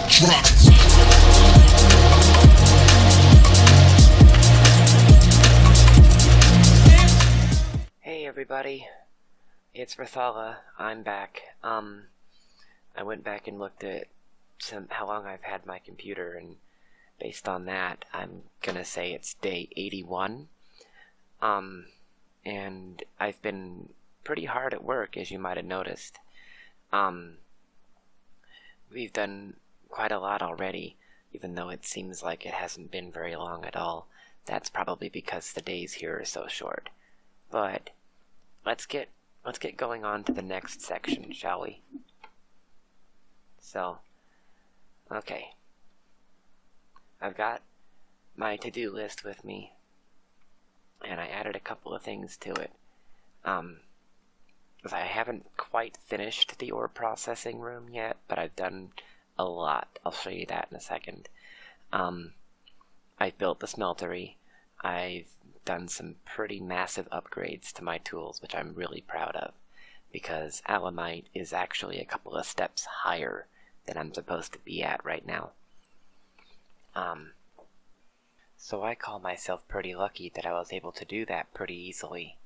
Hey everybody, it's Rathala. I'm back. I went back and looked at how long I've had my computer, and based on that, I'm gonna say it's day 81. And I've been pretty hard at work, as you might have noticed. We've done quite a lot already, even though it seems like it hasn't been very long at all. That's probably because the days here are so short. But let's get going on to the next section, shall we? So, okay. I've got my to-do list with me, and I added a couple of things to it. I haven't quite finished the ore processing room yet, but I've done a lot. I'll show you that in a second. I've built the smeltery. I've done some pretty massive upgrades to my tools, which I'm really proud of, because Alamite is actually a couple of steps higher than I'm supposed to be at right now. So I call myself pretty lucky that I was able to do that pretty easily.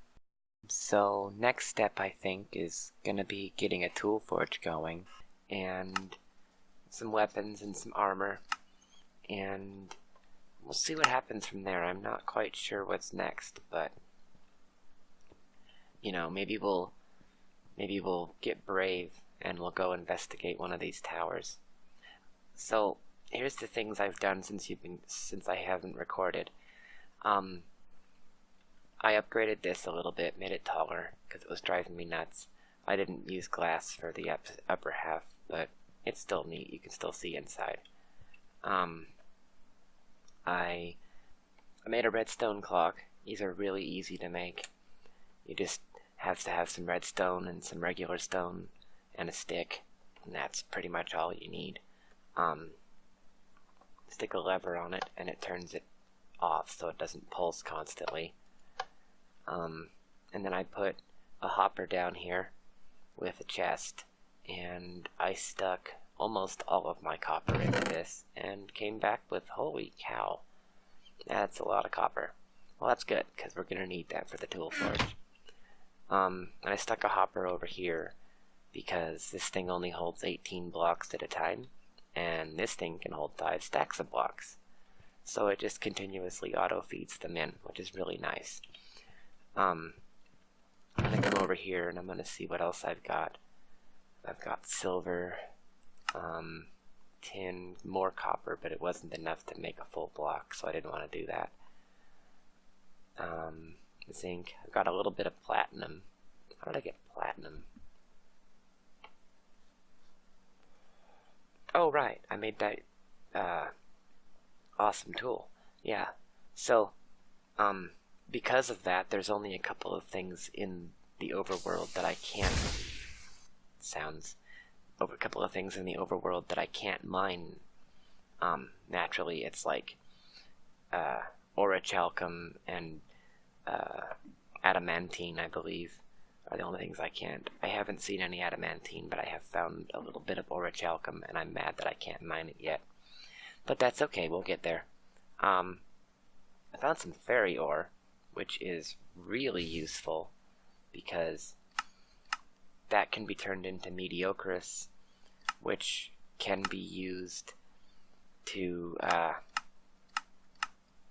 So next step, I think, is gonna be getting a tool forge going, and some weapons and some armor, and we'll see what happens from there. I'm not quite sure what's next, but you know, maybe we'll get brave and we'll go investigate one of these towers. So here's the things I've done since I haven't recorded. I upgraded this a little bit, made it taller, because it was driving me nuts. I didn't use glass for the upper half, but it's still neat. You can still see inside. I made a redstone clock. These are really easy to make. You just have to have some redstone and some regular stone and a stick, and that's pretty much all you need. Stick a lever on it and it turns it off so it doesn't pulse constantly. And then I put a hopper down here with a chest, and I stuck almost all of my copper into this and came back with, holy cow, that's a lot of copper. Well, that's good, because we're going to need that for the tool forge. And I stuck a hopper over here because this thing only holds 18 blocks at a time, and this thing can hold 5 stacks of blocks. So it just continuously auto-feeds them in, which is really nice. I'm going to come over here and I'm going to see what else I've got. I've got silver, tin, more copper, but it wasn't enough to make a full block, so I didn't want to do that. Zinc. I've got a little bit of platinum. How did I get platinum? Oh, right. I made that awesome tool. Yeah. So, because of that, there's only a couple of things in the overworld that I can't... a couple of things in the overworld that I can't mine naturally. It's like orichalcum and adamantine, I believe, are the only things I can't. I haven't seen any adamantine, but I have found a little bit of orichalcum, and I'm mad that I can't mine it yet. But that's okay, we'll get there. I found some fairy ore, which is really useful because that can be turned into mediocris, which can be used to,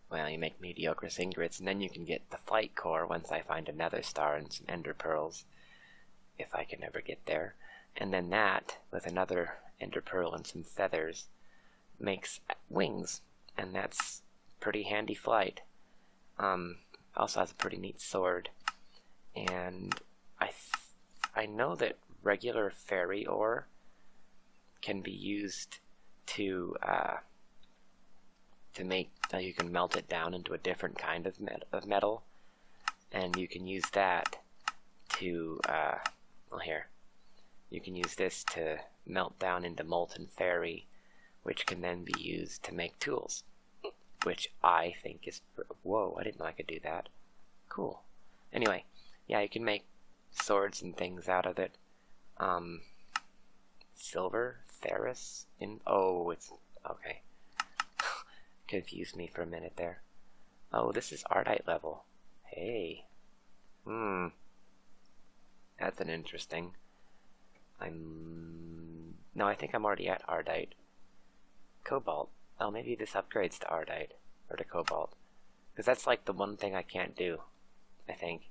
well, you make mediocris ingots, and then you can get the flight core once I find a nether star and some ender pearls, if I can ever get there. And then that, with another ender pearl and some feathers, makes wings, and that's pretty handy flight. Also has a pretty neat sword, and I know that regular fairy ore can be used to make, you can melt it down into a different kind of metal, and you can use that to, well, here, you can use this to melt down into molten fairy, which can then be used to make tools, which I think is, whoa, I didn't know I could do that. Cool. Anyway, yeah, you can make swords and things out of it. Silver, ferrous in... Oh, it's... Okay. Confused me for a minute there. Oh, this is Ardite level. Hey. That's an interesting. No, I think I'm already at Ardite. Cobalt. Oh, maybe this upgrades to Ardite. Or to Cobalt. Because that's like the one thing I can't do, I think.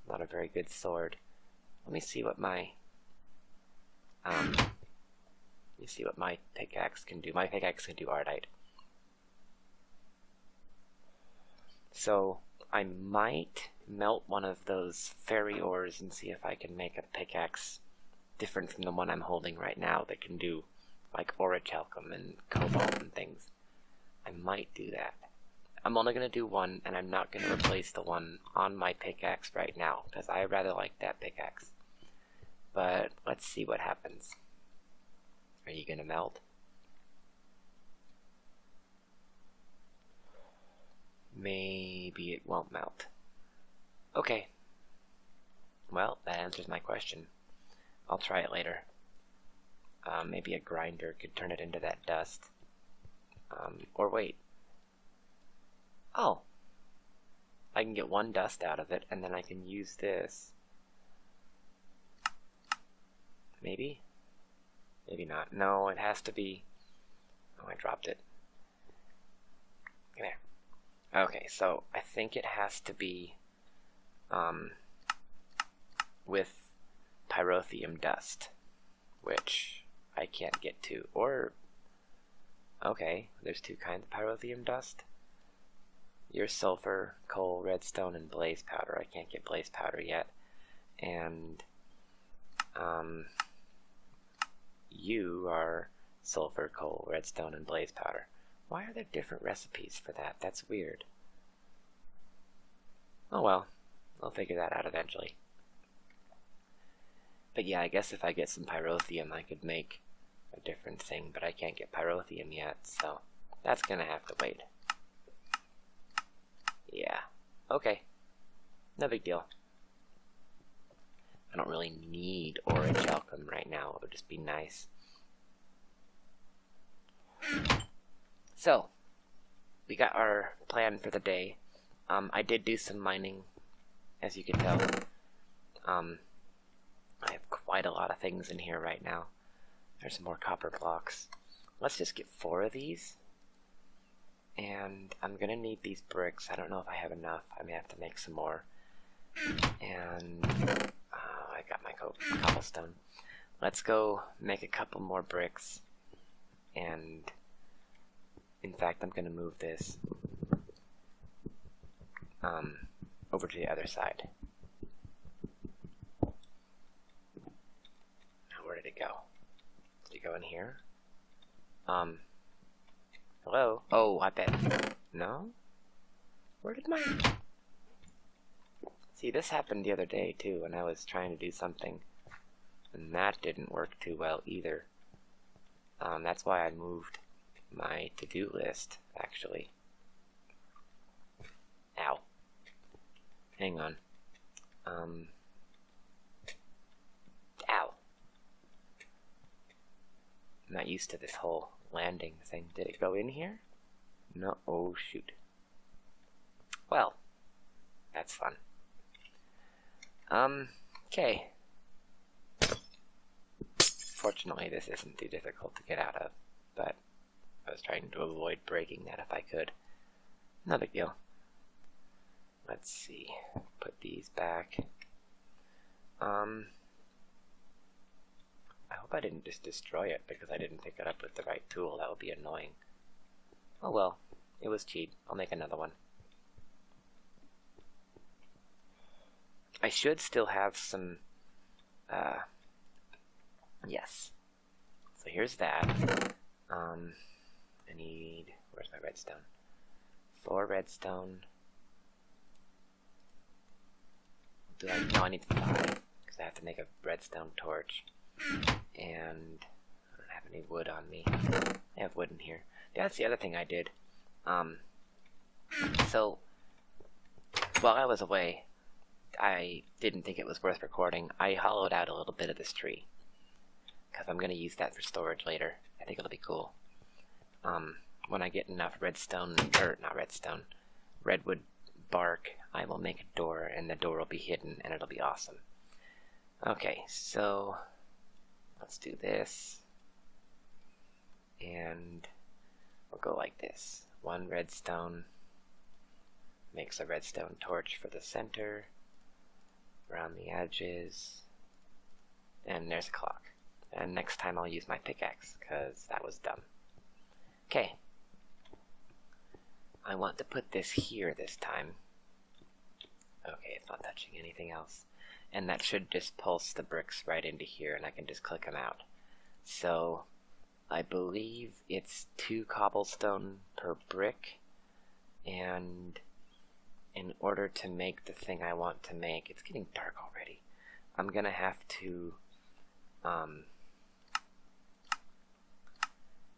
Not a very good sword. Let me see what my... let me see what my pickaxe can do. My pickaxe can do Ardite. So, I might melt one of those fairy ores and see if I can make a pickaxe different from the one I'm holding right now that can do, like, orichalcum and cobalt and things. I might do that. I'm only going to do one, and I'm not going to replace the one on my pickaxe right now, because I rather like that pickaxe. But, let's see what happens. Are you going to melt? Maybe it won't melt. Okay. Well, that answers my question. I'll try it later. Maybe a grinder could turn it into that dust. Or wait. Oh! I can get one dust out of it, and then I can use this. Maybe? Maybe not. No, it has to be... Oh, I dropped it. There. Okay, so I think it has to be with pyrotheum dust, which I can't get to. Or, okay, there's two kinds of pyrotheum dust. You're sulfur, coal, redstone, and blaze powder. I can't get blaze powder yet. And you are sulfur, coal, redstone, and blaze powder. Why are there different recipes for that? That's weird. Oh well, I'll figure that out eventually. But yeah, I guess if I get some pyrotheum, I could make a different thing, but I can't get pyrotheum yet, so that's gonna have to wait. Yeah, okay. No big deal. I don't really need orichalcum right now, it would just be nice. So, we got our plan for the day. I did do some mining, as you can tell. I have quite a lot of things in here right now. There's some more copper blocks. Let's just get 4 of these. And I'm gonna need these bricks. I don't know if I have enough. I may have to make some more. And I got my cobblestone. Let's go make a couple more bricks. And in fact, I'm gonna move this over to the other side. Now, where did it go? Did it go in here? Hello? Oh, I bet. No? Where did my... See, this happened the other day, too, when I was trying to do something. And that didn't work too well, either. That's why I moved my to-do list, actually. Ow. Hang on. Ow. I'm not used to this whole landing thing. Did it go in here? No. Oh, shoot. Well, that's fun. Okay. Fortunately, this isn't too difficult to get out of, but I was trying to avoid breaking that if I could. No big deal. Let's see. Put these back. I hope I didn't just destroy it because I didn't pick it up with the right tool. That would be annoying. Oh well. It was cheap. I'll make another one. I should still have some... yes. So here's that. I need... Where's my redstone? 4 redstone. No, I need 5, because I have to make a redstone torch. And I don't have any wood on me. I have wood in here. That's the other thing I did. So, while I was away, I didn't think it was worth recording. I hollowed out a little bit of this tree. because I'm going to use that for storage later. I think it'll be cool. When I get enough redwood bark, I will make a door, and the door will be hidden, and it'll be awesome. Okay, so let's do this, and we'll go like this. 1 redstone makes a redstone torch for the center, around the edges, and there's a clock. And next time I'll use my pickaxe, because that was dumb. Okay. I want to put this here this time. Okay, it's not touching anything else. And that should just pulse the bricks right into here, and I can just click them out. So, I believe it's 2 cobblestone per brick, and in order to make the thing I want to make, it's getting dark already, I'm gonna have to,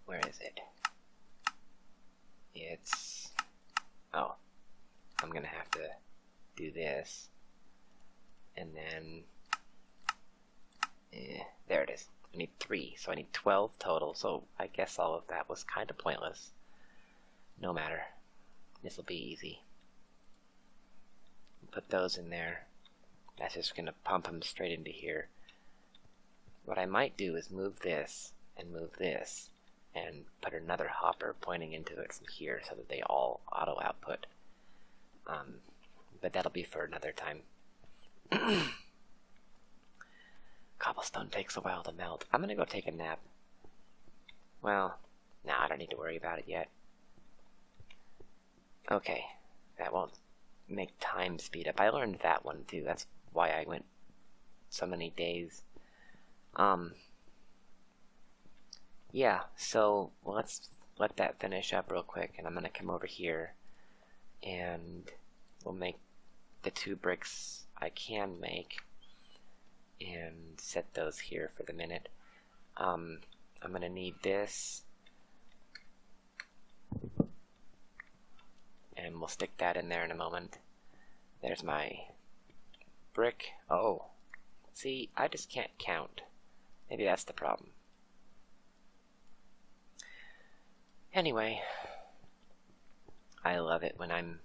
where is it? It's, oh, I'm gonna have to do this, and then, there it is. I need 3, so I need 12 total, so I guess all of that was kind of pointless. No matter. This'll be easy. Put those in there. That's just gonna pump them straight into here. What I might do is move this, and put another hopper pointing into it from here so that they all auto-output. But that'll be for another time. Cobblestone takes a while to melt. I'm gonna go take a nap. Well, I don't need to worry about it yet. Okay, that won't make time speed up. I learned that one too. That's why I went so many days. Yeah, so let's let that finish up real quick, and I'm gonna come over here, and we'll make the 2 bricks I can make, and set those here for the minute. I'm gonna need this, and we'll stick that in there in a moment. There's my brick. Oh, see, I just can't count. Maybe that's the problem. Anyway, I love it when I'm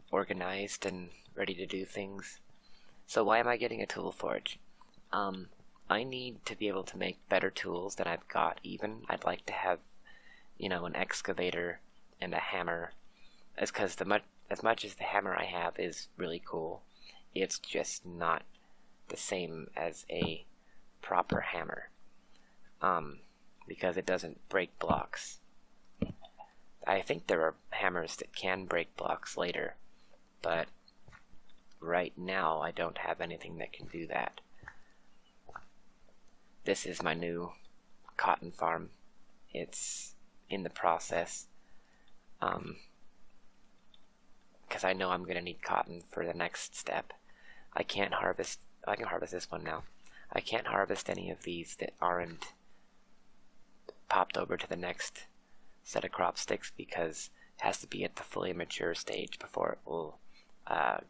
organized and ready to do things. So why am I getting a tool forge? I need to be able to make better tools than I've got even. I'd like to have, an excavator and a hammer. As much as the hammer I have is really cool, it's just not the same as a proper hammer. Because it doesn't break blocks. I think there are hammers that can break blocks later, but right now I don't have anything that can do that. This is my new cotton farm. It's in the process, because I know I'm going to need cotton for the next step. I can harvest this one now. I can't harvest any of these that aren't popped over to the next set of crop sticks, because it has to be at the fully mature stage before it will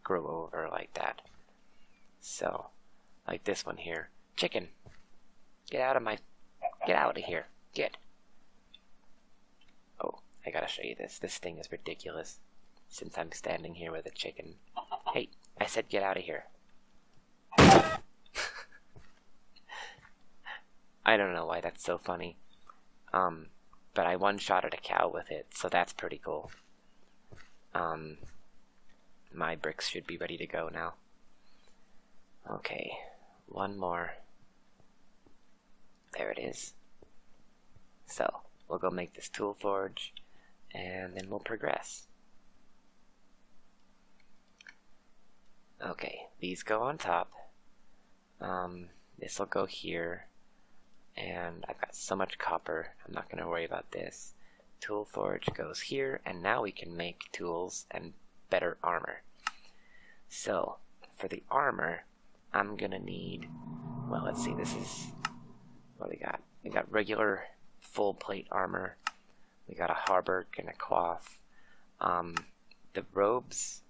grow over like that. So, like this one here. Chicken! Get out of here. Get! Oh, I gotta show you this. This thing is ridiculous, since I'm standing here with a chicken. Hey, I said get out of here. I don't know why that's so funny. But I one-shotted a cow with it, so that's pretty cool. My bricks should be ready to go now. Okay, one more. There it is. So, we'll go make this tool forge, and then we'll progress. Okay, these go on top. This will go here. And I've got so much copper, I'm not going to worry about this. Tool forge goes here, and now we can make tools and better armor. So, for the armor, I'm going to need, well, let's see, this is, what do we got? We got regular full plate armor. We got a hauberk and a coif. The robes,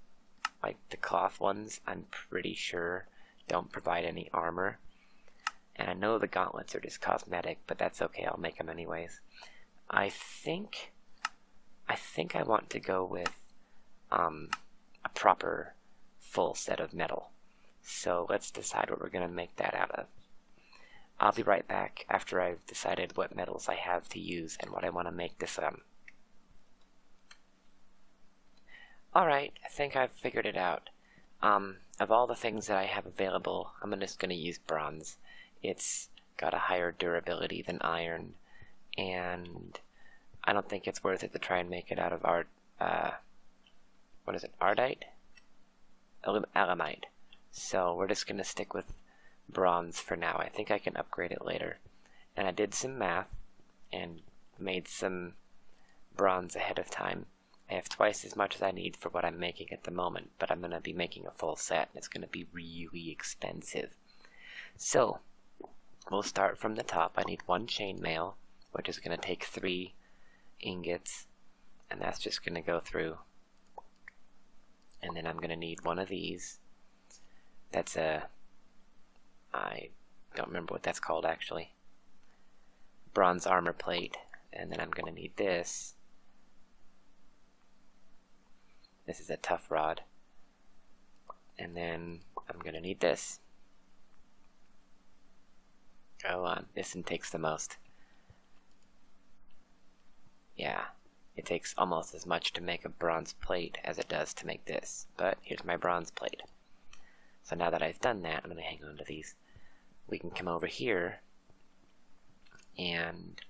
like the cloth ones, I'm pretty sure don't provide any armor. And I know the gauntlets are just cosmetic, but that's okay, I'll make them anyways. I think I want to go with a proper full set of metal. So let's decide what we're going to make that out of. I'll be right back after I've decided what metals I have to use and what I want to make this Alright, I think I've figured it out. Of all the things that I have available, I'm just going to use bronze. It's got a higher durability than iron, and I don't think it's worth it to try and make it out of Ardite? Alamite. So we're just going to stick with bronze for now. I think I can upgrade it later. And I did some math and made some bronze ahead of time. I have twice as much as I need for what I'm making at the moment, but I'm going to be making a full set, and it's going to be really expensive. So, we'll start from the top. I need 1 chainmail, which is going to take 3 ingots, and that's just going to go through. And then I'm going to need 1 of these. That's I don't remember what that's called actually. Bronze armor plate. And then I'm going to need this. This is a tough rod. And then I'm going to need this. Go on. This one takes the most. Yeah. It takes almost as much to make a bronze plate as it does to make this. But here's my bronze plate. So now that I've done that, I'm going to hang on to these. We can come over here and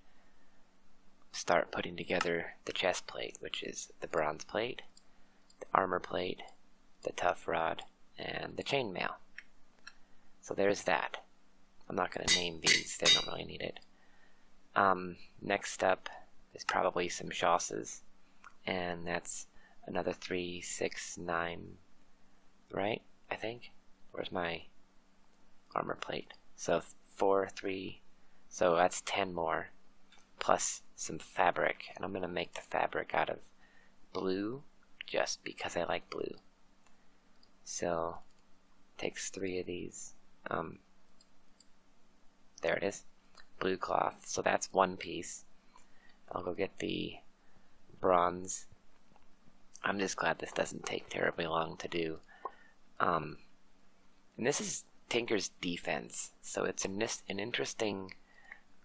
start putting together the chest plate, which is the bronze plate, the armor plate, the tough rod, and the chainmail. So there's that. I'm not going to name these, they don't really need it. Next up is probably some chausses, and that's another 3, 6, 9, right? I think. Where's my armor plate? So 4, 3, so that's 10 more, plus some fabric, and I'm going to make the fabric out of blue, just because I like blue. So, takes 3 of these, there it is, blue cloth, so that's 1 piece. I'll go get the bronze. I'm just glad this doesn't take terribly long to do. And this is Tinker's Defense, so it's an interesting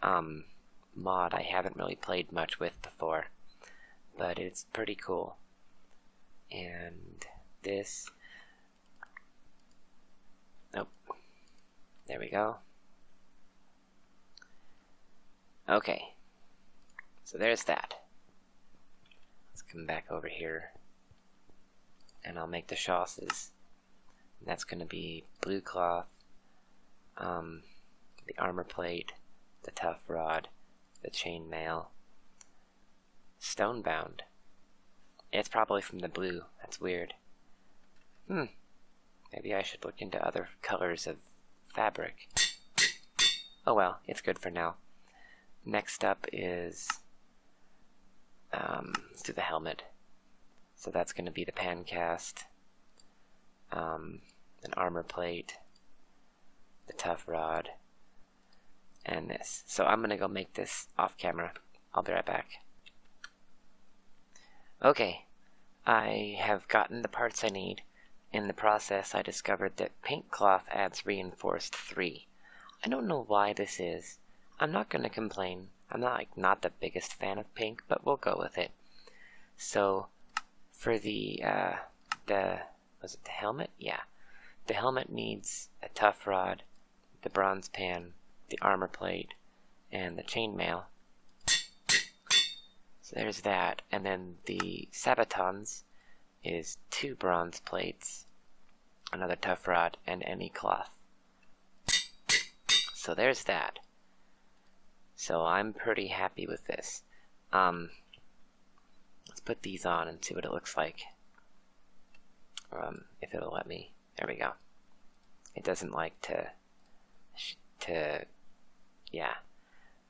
mod I haven't really played much with before, but it's pretty cool. And this, nope, there we go. Okay, so there's that. Let's come back over here, and I'll make the chausses. That's going to be blue cloth, the armor plate, the tough rod, the chainmail, stonebound. It's probably from the blue. That's weird. Maybe I should look into other colors of fabric. Oh well, it's good for now. Next up is let's do the helmet. So that's going to be the pan cast, an armor plate, the tough rod, and this. So I'm going to go make this off camera. I'll be right back. Okay, I have gotten the parts I need. In the process, I discovered that pink cloth adds reinforced 3. I don't know why this is. I'm not going to complain. I'm not the biggest fan of pink, but we'll go with it. So, for the was it the helmet? Yeah. The helmet needs a tough rod, the bronze pan, the armor plate, and the chainmail. So there's that. And then the sabatons is 2 bronze plates, another tough rod, and any cloth. So there's that. So I'm pretty happy with this. Let's put these on and see what it looks like. If it'll let me. There we go. It doesn't like to yeah.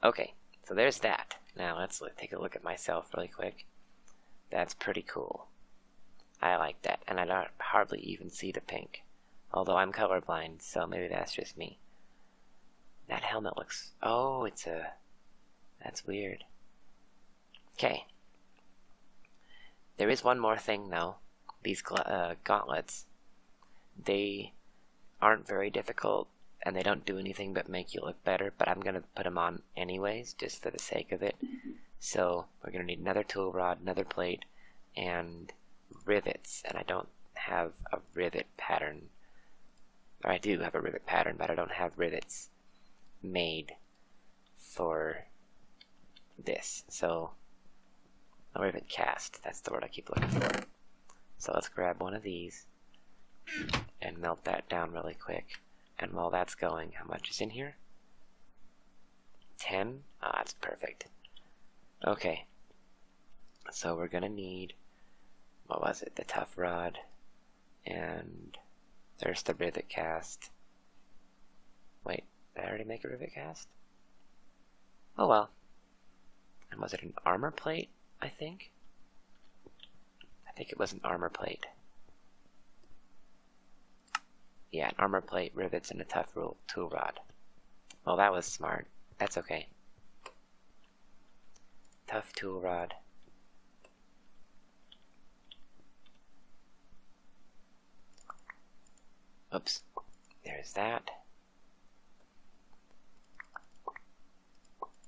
Okay, so there's that. Now let's take a look at myself really quick. That's pretty cool. I like that, and I don't hardly even see the pink. Although I'm colorblind, so maybe that's just me. That helmet looks... Oh, it's a... That's weird. Okay. There is one more thing, though. These gauntlets, they aren't very difficult, and they don't do anything but make you look better, but I'm going to put them on anyways, just for the sake of it. So, we're going to need another tool rod, another plate, and rivets, and I don't have a rivet pattern. Or I do have a rivet pattern, but I don't have rivets made for this. So, a rivet cast, that's the word I keep looking for. So let's grab one of these and melt that down really quick. And while that's going, how much is in here? 10? Ah, that's perfect. Okay. So we're gonna need, what was it? The tough rod. And there's the rivet cast. Wait, did I already make a rivet cast? Oh well. And was it an armor plate, I think? I think it was an armor plate. Yeah, an armor plate, rivets, and a tough tool rod. Well, that was smart. That's okay. Tough tool rod. Oops. There's that.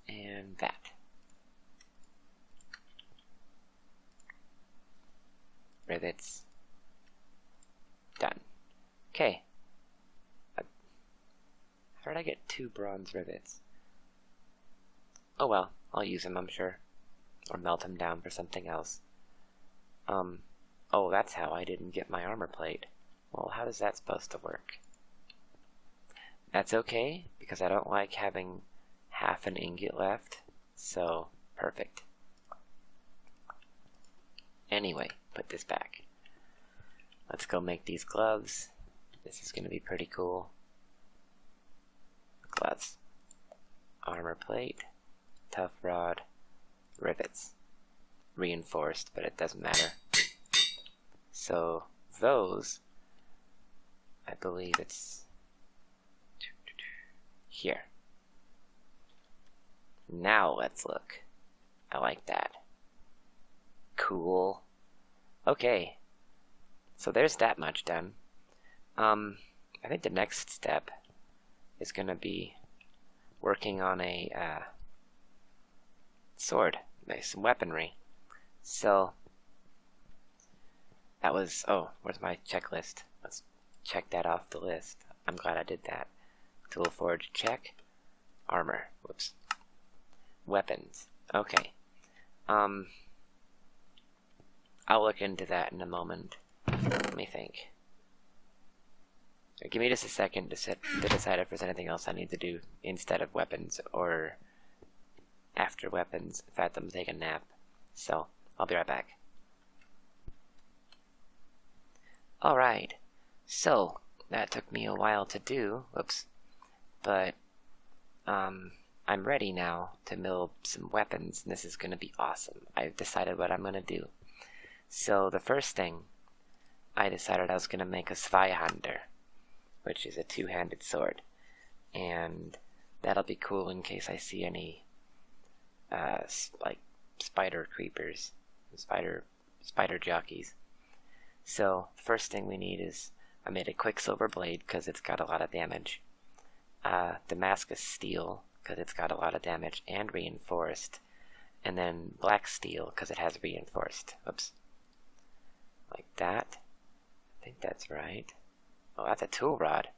And that. Rivets. Done. Okay. How did I get 2 bronze rivets? Oh well, I'll use them, I'm sure. Or melt them down for something else. Oh, that's how I didn't get my armor plate. Well, how is that supposed to work? That's okay, because I don't like having half an ingot left. So, perfect. Anyway, put this back. Let's go make these gloves. This is going to be pretty cool. Gloves. Armor plate. Tough rod. Rivets. Reinforced, but it doesn't matter. So, those, I believe it's here. Now let's look. I like that. Cool. Okay. So there's that much done. I think the next step is going to be working on a sword, some weaponry. So that was, oh, where's my checklist? Let's check that off the list. I'm glad I did that. Tool forge, check. Armor, whoops. Weapons, okay. I'll look into that in a moment. Let me think. Give me just a second to decide if there's anything else I need to do instead of weapons or after weapons. In fact, I'm gonna take a nap. So, I'll be right back. Alright, so that took me a while to do, whoops, but I'm ready now to build some weapons, and this is going to be awesome. I've decided what I'm going to do. So the first thing, I decided I was going to make a Zweihander, which is a two-handed sword, and that'll be cool in case I see any like spider creepers, spider jockeys. So the first thing we need is, I made a quicksilver blade because it's got a lot of damage, Damascus steel because it's got a lot of damage and reinforced, and then black steel because it has reinforced. Oops. Like that. I think that's right. Oh, that's a tool rod.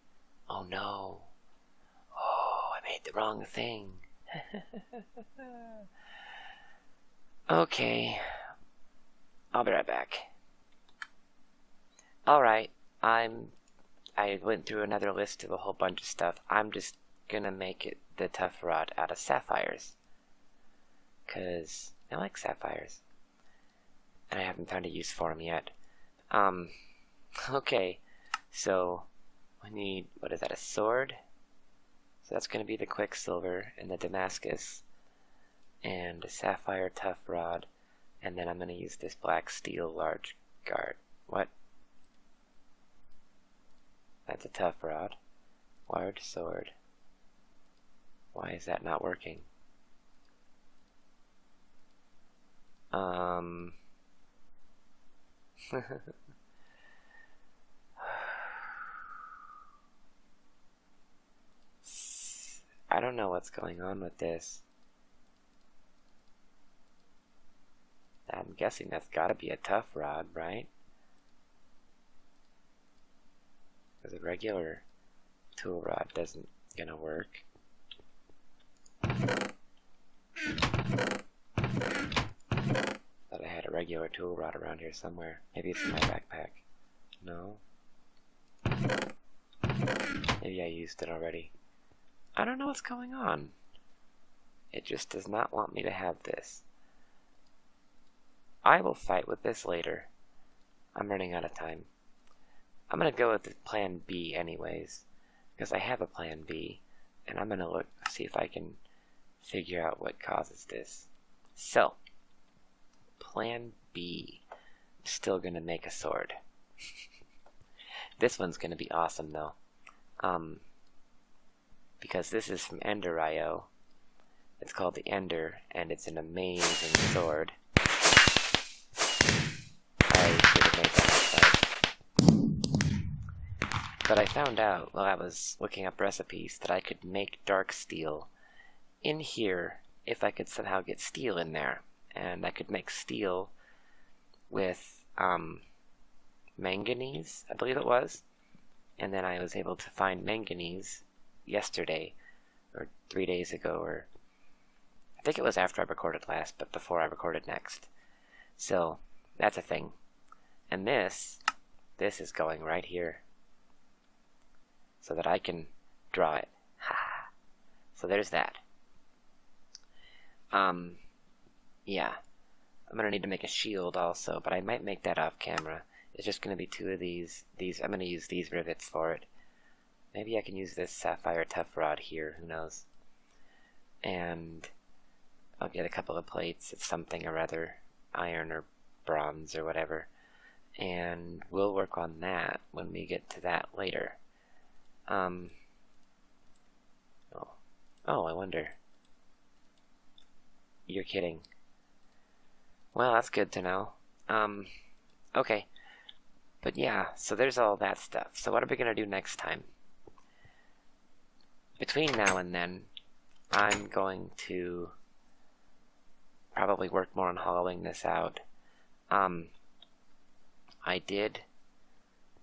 Oh no. Oh, I made the wrong thing. Okay. I'll be right back. Alright, I went through another list of a whole bunch of stuff. I'm just gonna make it the tough rod out of sapphires, cause I like sapphires, and I haven't found a use for them yet. Okay, so we need, what is that, a sword? So that's gonna be the quicksilver and the Damascus, and a sapphire tough rod, and then I'm gonna use this black steel large guard. What? That's a tough rod. Large sword. Why is that not working? I don't know what's going on with this. I'm guessing that's gotta be a tough rod, right? Because a regular tool rod doesn't gonna work. Thought I had a regular tool rod around here somewhere. Maybe it's in my backpack. No. Maybe I used it already. I don't know what's going on. It just does not want me to have this. I will fight with this later. I'm running out of time. I'm gonna go with the plan B anyways, because I have a plan B, and I'm gonna see if I can figure out what causes this. So, plan B. I'm still gonna make a sword. This one's gonna be awesome though. Because this is from Ender.io. It's called the Ender, and it's an amazing sword. I should have made that outside. But I found out while I was looking up recipes that I could make dark steel in here if I could somehow get steel in there. And I could make steel with manganese, I believe it was. And then I was able to find manganese yesterday, or 3 days ago, or I think it was after I recorded last, but before I recorded next. So, that's a thing. And this is going right here, so that I can draw it. Ha! So there's that. Yeah. I'm gonna need to make a shield also, but I might make that off camera. It's just gonna be 2 of these. I'm gonna use these rivets for it. Maybe I can use this sapphire tough rod here, who knows. And I'll get a couple of plates of something or other, iron or bronze or whatever. And we'll work on that when we get to that later. Oh, I wonder. You're kidding. Well, that's good to know. Okay. But yeah, so there's all that stuff. So what are we going to do next time? Between now and then, I'm going to probably work more on hollowing this out. I did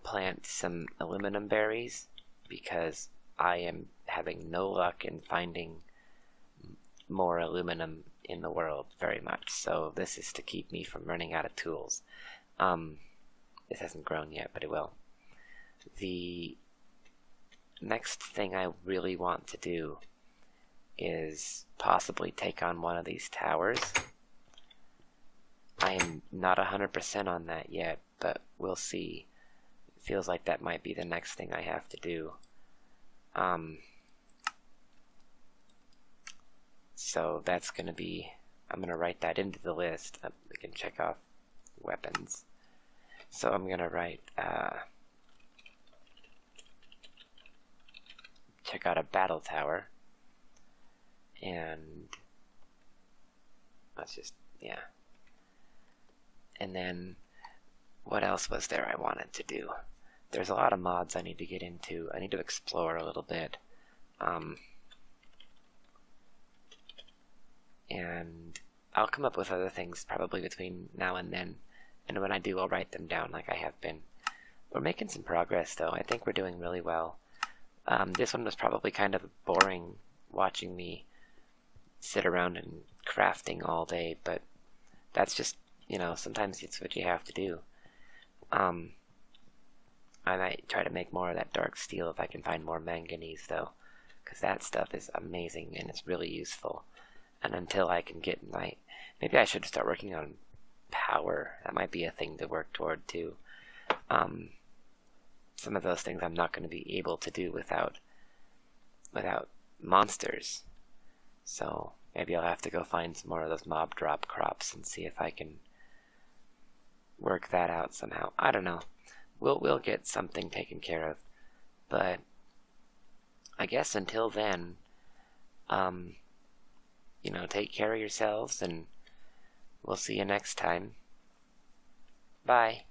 plant some aluminum berries because I am having no luck in finding more aluminum in the world very much. So this is to keep me from running out of tools. This hasn't grown yet, but it will. The next thing I really want to do is possibly take on one of these towers. I am not 100% on that yet, but we'll see. It feels like that might be the next thing I have to do. So that's going to be, I'm going to write that into the list. We can check off weapons. So I'm going to write, check out a battle tower. And let's just, yeah. And then, what else was there I wanted to do? There's a lot of mods I need to get into. I need to explore a little bit. And I'll come up with other things probably between now and then. And when I do, I'll write them down like I have been. We're making some progress, though. I think we're doing really well. This one was probably kind of boring, watching me sit around and crafting all day, but that's just, you know, sometimes it's what you have to do. I might try to make more of that dark steel if I can find more manganese, though, because that stuff is amazing and it's really useful. And until I can get maybe I should start working on power. That might be a thing to work toward, too. Some of those things I'm not going to be able to do without monsters. So maybe I'll have to go find some more of those mob drop crops and see if I can work that out somehow. I don't know. We'll get something taken care of. But I guess until then, Take care of yourselves, and we'll see you next time. Bye.